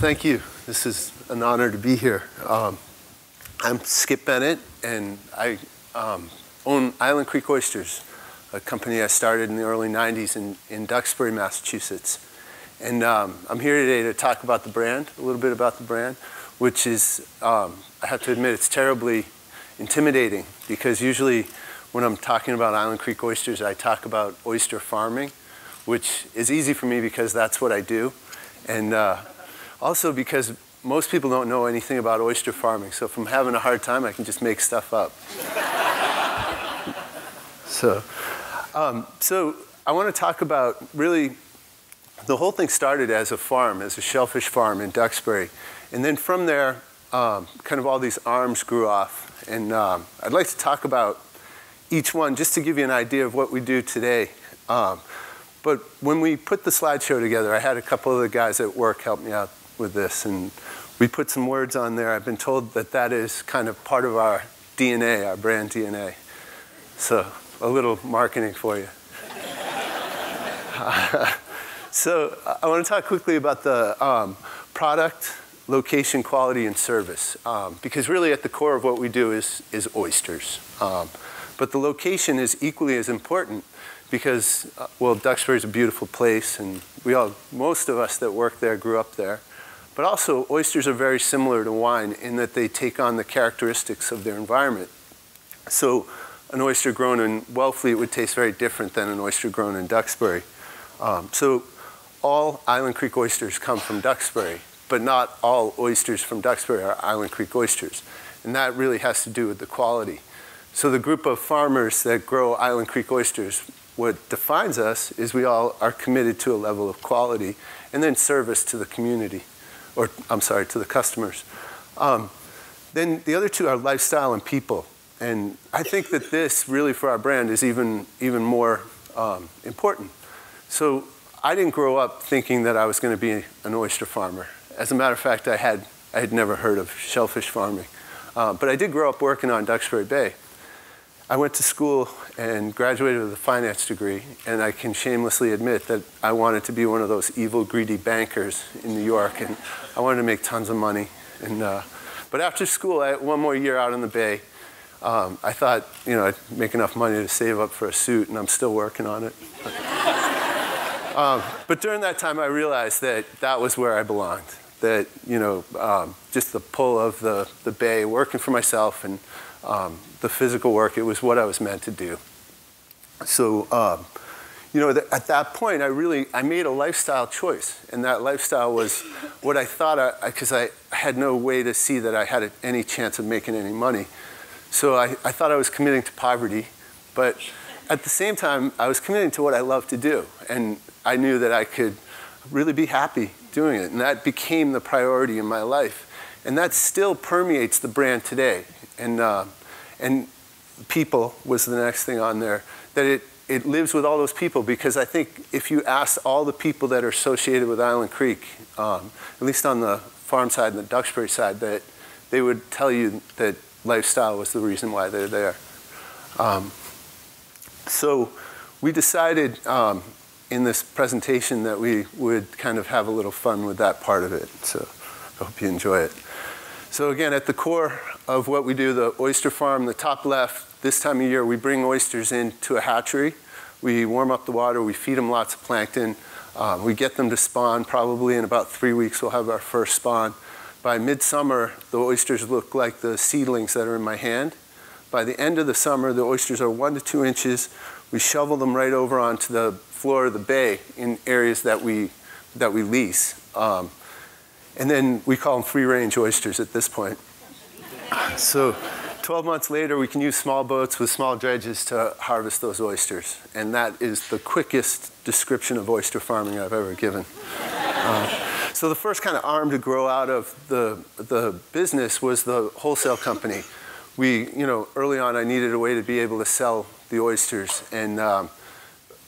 thank you. This is an honor to be here. I'm Skip Bennett, and I own Island Creek Oysters, a company I started in the early 90s in Duxbury, Massachusetts. And I'm here today to talk about the brand, a little bit about the brand, which is, I have to admit, it's terribly intimidating, because usually when I'm talking about Island Creek Oysters, I talk about oyster farming, which is easy for me because that's what I do. And also because most people don't know anything about oyster farming. So if I'm having a hard time, I can just make stuff up. So I want to talk about, really, the whole thing started as a farm, as a shellfish farm in Duxbury. And then from there, kind of all these arms grew off. And I'd like to talk about each one just to give you an idea of what we do today. But when we put the slideshow together, I had a couple of the guys at work help me out with this, and we put some words on there. I've been told that that is kind of part of our DNA, our brand DNA. So a little marketing for you. So I want to talk quickly about the product, location, quality, and service, because really at the core of what we do is oysters. But the location is equally as important, because, well, Duxbury is a beautiful place, and most of us that work there grew up there. But also, oysters are very similar to wine in that they take on the characteristics of their environment. So an oyster grown in Wellfleet would taste very different than an oyster grown in Duxbury. So all Island Creek oysters come from Duxbury, but not all oysters from Duxbury are Island Creek oysters. And that really has to do with the quality. So the group of farmers that grow Island Creek oysters, what defines us is we all are committed to a level of quality and then service to the community, or I'm sorry, to the customers. Then the other two are lifestyle and people. And I think that this really for our brand is even more important. So I didn't grow up thinking that I was going to be an oyster farmer. As a matter of fact, I had never heard of shellfish farming. But I did grow up working on Duxbury Bay. I went to school and graduated with a finance degree, and I can shamelessly admit that I wanted to be one of those evil, greedy bankers in New York, and I wanted to make tons of money. But after school, one more year out on the Bay, I thought, I'd make enough money to save up for a suit, and I'm still working on it. But during that time, I realized that that was where I belonged. That, just the pull of the Bay, working for myself, and the physical work, it was what I was meant to do. So, at that point, I made a lifestyle choice. And that lifestyle was what I thought, because I had no way to see that I had any chance of making any money. So I thought I was committing to poverty. But at the same time, I was committing to what I love to do. And I knew that I could really be happy doing it. And that became the priority in my life. And that still permeates the brand today. And people was the next thing on there, that it lives with all those people, because I think if you asked all the people that are associated with Island Creek, at least on the farm side and the Duxbury side, that they would tell you that lifestyle was the reason why they're there. So we decided in this presentation that we would kind of have a little fun with that part of it. So I hope you enjoy it. So again, at the core of what we do, the oyster farm, the top left, this time of year, we bring oysters into a hatchery. We warm up the water, we feed them lots of plankton. We get them to spawn. Probably in about 3 weeks, we'll have our first spawn. By midsummer, the oysters look like the seedlings that are in my hand. By the end of the summer, the oysters are 1 to 2 inches. We shovel them right over onto the floor of the bay in areas that we lease. And then we call them free-range oysters at this point. So 12 months later, we can use small boats with small dredges to harvest those oysters. And that is the quickest description of oyster farming I've ever given. So the first kind of arm to grow out of the business was the wholesale company. Early on, I needed a way to be able to sell the oysters. And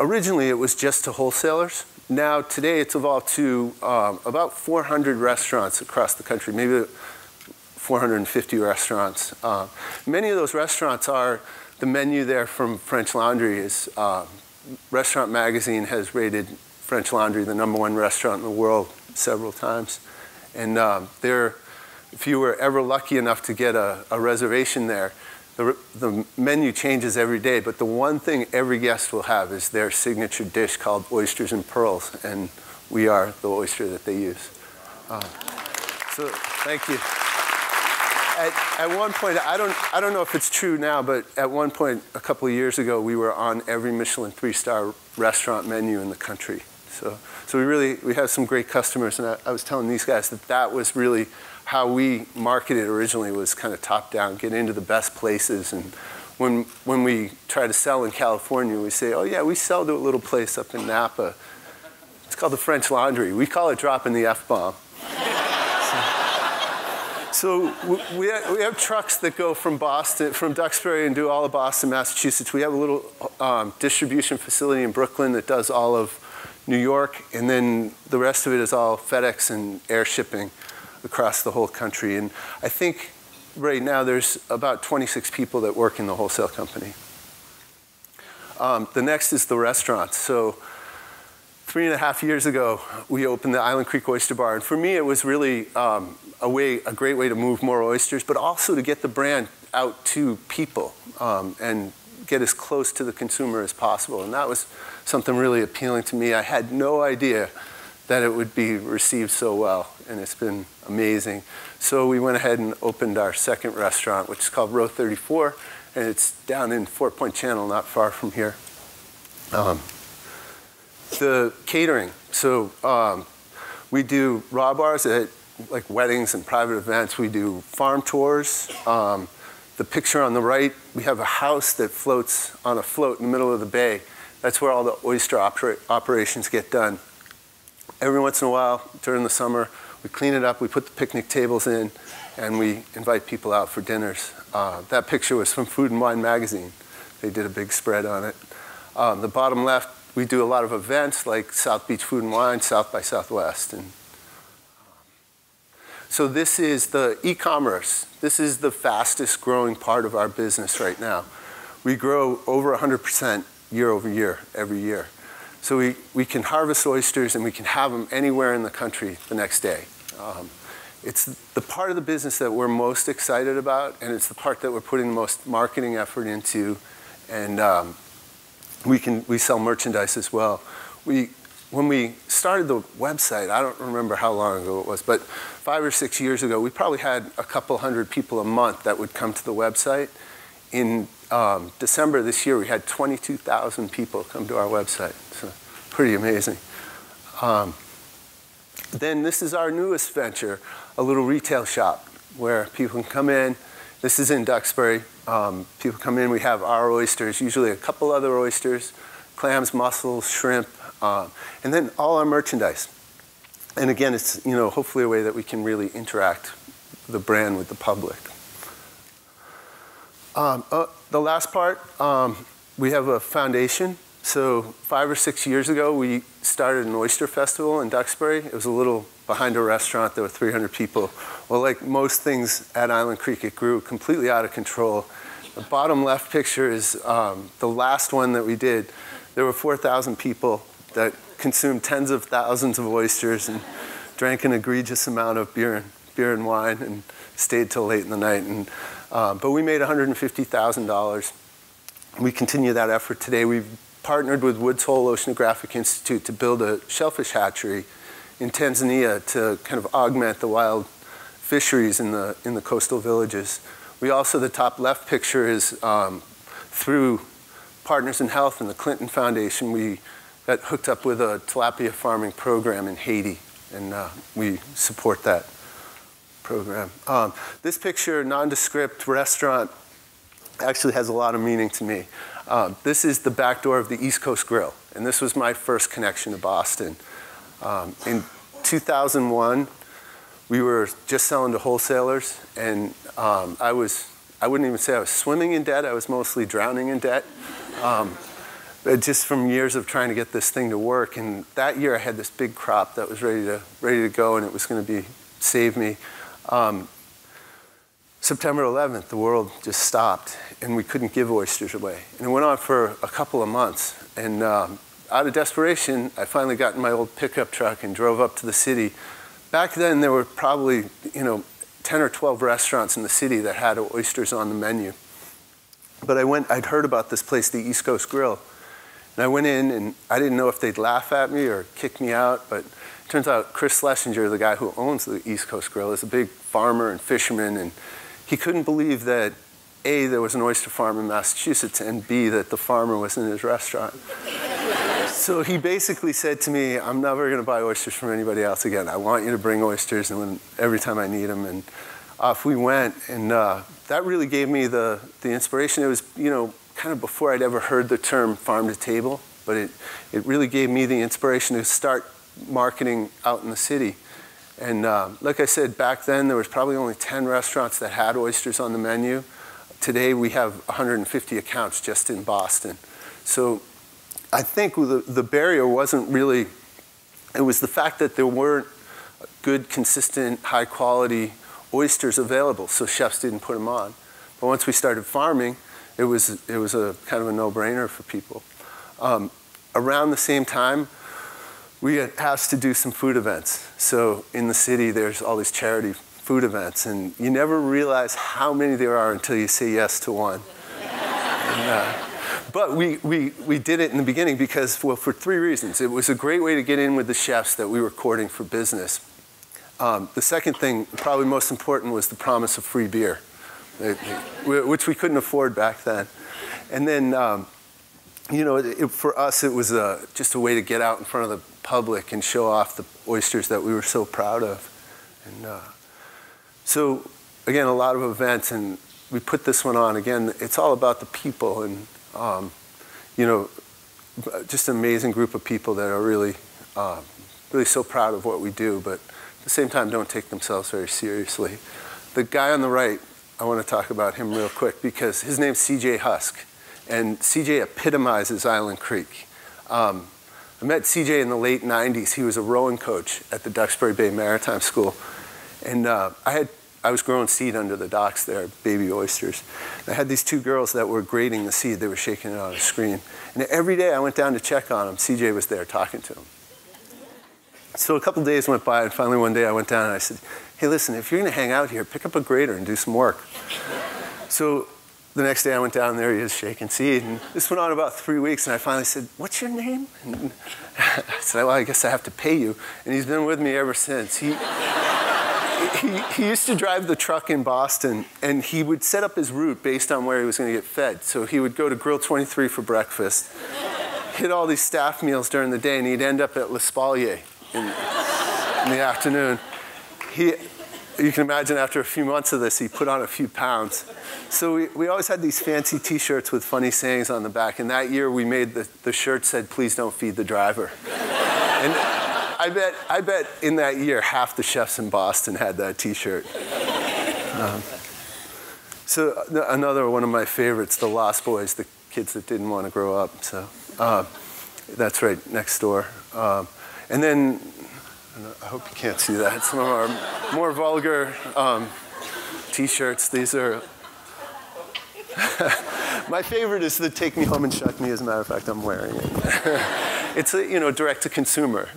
originally, it was just to wholesalers. Now, today, it's evolved to about 400 restaurants across the country, maybe 450 restaurants. Many of those restaurants are, the menu there from French Laundry is, Restaurant Magazine has rated French Laundry the #1 restaurant in the world several times. And if you were ever lucky enough to get a reservation there, the menu changes every day, but the one thing every guest will have is their signature dish called oysters and pearls, and we are the oyster that they use. So thank you. At one point, I don't know if it's true now, but at one point a couple of years ago, we were on every Michelin 3-star restaurant menu in the country. So we have some great customers, and I was telling these guys that was really how we marketed originally, was kind of top down, get into the best places. And when we try to sell in California, we say, oh yeah, we sell to a little place up in Napa. It's called the French Laundry. We call it dropping the F-bomb. So we have trucks that go from Boston, from Duxbury, and do all of Boston, Massachusetts. We have a little distribution facility in Brooklyn that does all of New York, and then the rest of it is all FedEx and air shipping across the whole country. And I think right now there's about 26 people that work in the wholesale company. The next is the restaurants. So 3.5 years ago, we opened the Island Creek Oyster Bar. And for me, it was really a great way to move more oysters, but also to get the brand out to people and get as close to the consumer as possible. And that was something really appealing to me. I had no idea that it would be received so well, and it's been amazing. So we went ahead and opened our second restaurant, which is called Row 34, and it's down in Fort Point Channel, not far from here. The catering. So we do raw bars at like weddings and private events. We do farm tours. The picture on the right, we have a house that floats on a float in the middle of the bay. That's where all the oyster operations get done. Every once in a while, during the summer, we clean it up, we put the picnic tables in, and we invite people out for dinners. That picture was from Food and Wine magazine. They did a big spread on it. The bottom left, we do a lot of events like South Beach Food and Wine, South by Southwest. And so this is the e-commerce. This is the fastest growing part of our business right now. We grow over 100% year over year, every year. So we can harvest oysters and we can have them anywhere in the country the next day. It's the part of the business that we're most excited about, and it's the part that we're putting the most marketing effort into, and we sell merchandise as well. When we started the website, I don't remember how long ago it was, but 5 or 6 years ago, we probably had a couple hundred people a month that would come to the website. In December this year, we had 22,000 people come to our website. So pretty amazing. Then this is our newest venture, a little retail shop where people can come in. This is in Duxbury. People come in, we have our oysters, usually a couple other oysters, clams, mussels, shrimp, and then all our merchandise. And again, it's hopefully a way that we can really interact the brand with the public. The last part, we have a foundation. So 5 or 6 years ago, we started an oyster festival in Duxbury. It was a little behind a restaurant. There were 300 people. Well, like most things at Island Creek, it grew completely out of control. The bottom left picture is the last one that we did. There were 4,000 people that consumed tens of thousands of oysters and drank an egregious amount of beer and wine and stayed till late in the night. And but we made $150,000. We continue that effort today. We've partnered with Woods Hole Oceanographic Institute to build a shellfish hatchery in Tanzania to kind of augment the wild fisheries in the coastal villages. We also, the top left picture is through Partners in Health and the Clinton Foundation, we got hooked up with a tilapia farming program in Haiti, and we support that program. This picture, nondescript restaurant, actually has a lot of meaning to me. This is the back door of the East Coast Grill, and this was my first connection to Boston. In 2001, we were just selling to wholesalers, and I wouldn't even say I was swimming in debt, I was mostly drowning in debt. Just from years of trying to get this thing to work, and that year I had this big crop that was ready to go, and it was going to save me. September 11th, the world just stopped, and we couldn't give oysters away. And it went on for a couple of months. And out of desperation, I finally got in my old pickup truck and drove up to the city, back then there were probably, 10 or 12 restaurants in the city that had oysters on the menu. But I'd heard about this place, the East Coast Grill. And I went in, and I didn't know if they'd laugh at me or kick me out, but it turns out Chris Schlesinger, the guy who owns the East Coast Grill, is a big farmer and fisherman, and he couldn't believe that, A, there was an oyster farm in Massachusetts, and B, that the farmer was in his restaurant. So he basically said to me, I'm never going to buy oysters from anybody else again. I want you to bring oysters every time I need them. And off we went, and that really gave me the inspiration. It was, kind of before I'd ever heard the term farm to table, but it really gave me the inspiration to start marketing out in the city. And like I said, back then there was probably only 10 restaurants that had oysters on the menu. Today we have 150 accounts just in Boston. So I think the barrier wasn't really, it was the fact that there weren't good, consistent, high quality oysters available, so chefs didn't put them on. But once we started farming, it was a kind of a no-brainer for people. Around the same time, we had asked to do some food events. So in the city, there's all these charity food events, and you never realize how many there are until you say yes to one. But we did it in the beginning because, well, for 3 reasons. It was a great way to get in with the chefs that we were courting for business. The second thing, probably most important, was the promise of free beer, which we couldn't afford back then. And then, for us, it was just a way to get out in front of the public and show off the oysters that we were so proud of. And so, again, a lot of events, and we put this one on. Again, it's all about the people, and just an amazing group of people that are really, really so proud of what we do, but at the same time don't take themselves very seriously. The guy on the right, I want to talk about him real quick because his name's CJ Husk, and CJ epitomizes Island Creek. I met CJ in the late 90s. He was a rowing coach at the Duxbury Bay Maritime School, and I was growing seed under the docks there, baby oysters. And I had these 2 girls that were grading the seed. They were shaking it on a screen. And every day I went down to check on them. CJ was there talking to them. So a couple days went by, and finally one day I went down and I said, hey, listen, if you're going to hang out here, pick up a grader and do some work. So the next day I went down there, he was shaking seed. And this went on about 3 weeks, and I finally said, what's your name? And I said, well, I guess I have to pay you. And he's been with me ever since. He used to drive the truck in Boston, and he would set up his route based on where he was going to get fed. So he would go to Grill 23 for breakfast, hit all these staff meals during the day, and he'd end up at L'Espalier in the afternoon. You can imagine after a few months of this, he put on a few pounds. So we always had these fancy T-shirts with funny sayings on the back, and that year we made the shirt said, please don't feed the driver. And I bet in that year, half the chefs in Boston had that T-shirt. So another one of my favorites, the Lost Boys, the kids that didn't want to grow up. So that's right next door. And then, I hope you can't see that, some of our more vulgar T-shirts. These are, my favorite is the Take Me Home and Shuck Me. As a matter of fact, I'm wearing it. It's direct to consumer.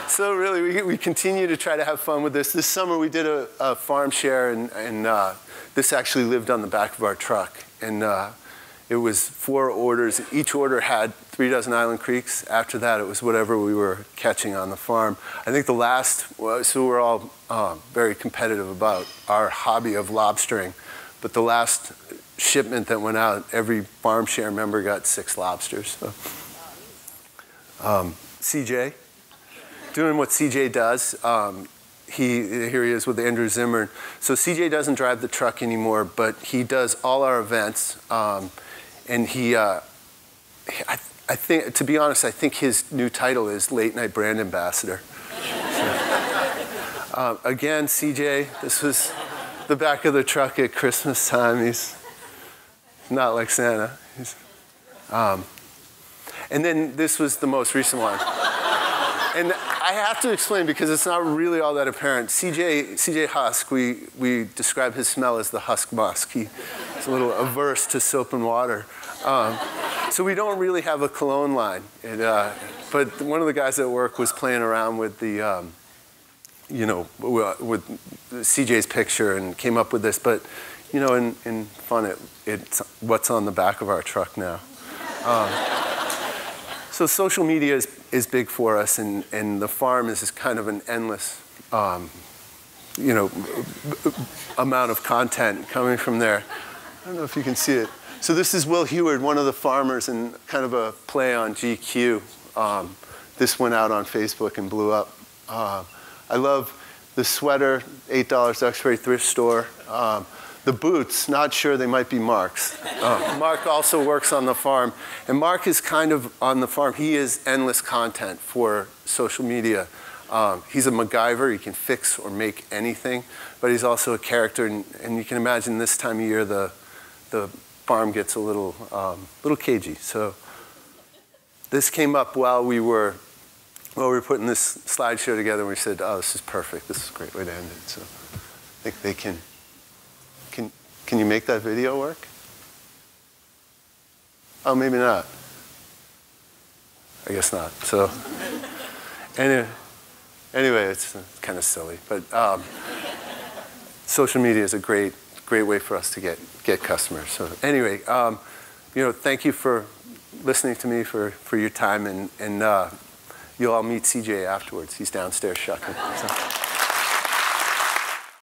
So really, we continue to try to have fun with this. This summer we did a farm share, and this actually lived on the back of our truck. And it was 4 orders. Each order had 3 dozen Island Creeks. After that, it was whatever we were catching on the farm. I think the last, so we're all very competitive about our hobby of lobstering, but the last shipment that went out, every farm share member got 6 lobsters. So. CJ, doing what CJ does. Here he is with Andrew Zimmer. So CJ doesn't drive the truck anymore, but he does all our events. And I think, to be honest, I think his new title is Late Night Brand Ambassador. So, again, CJ, this was the back of the truck at Christmas time. He's not like Santa. And then this was the most recent one. And I have to explain because it's not really all that apparent. CJ Husk, we describe his smell as the husk musk. He's a little averse to soap and water. So we don't really have a cologne line. But one of the guys at work was playing around with the, with CJ's picture and came up with this. But, in fun, it's what's on the back of our truck now. So social media is big for us, and the farm is kind of an endless, amount of content coming from there. I don't know if you can see it. So this is Will Heward, one of the farmers, and kind of a play on GQ. This went out on Facebook and blew up. I love the sweater, $8 X-Ray thrift store. The boots, not sure, they might be Mark's. Mark also works on the farm. And Mark is kind of on the farm. He is endless content for social media. He's a MacGyver. He can fix or make anything. But he's also a character. And you can imagine this time of year, the farm gets a little cagey. So this came up while we were putting this slideshow together. And we said, oh, this is perfect. This is a great way to end it. So I think they can. Can you make that video work? Oh, maybe not. I guess not. So anyway, it's kind of silly. But social media is a great way for us to get customers. So anyway, thank you for listening to me, for your time, and you'll all meet CJ afterwards. He's downstairs shucking. So.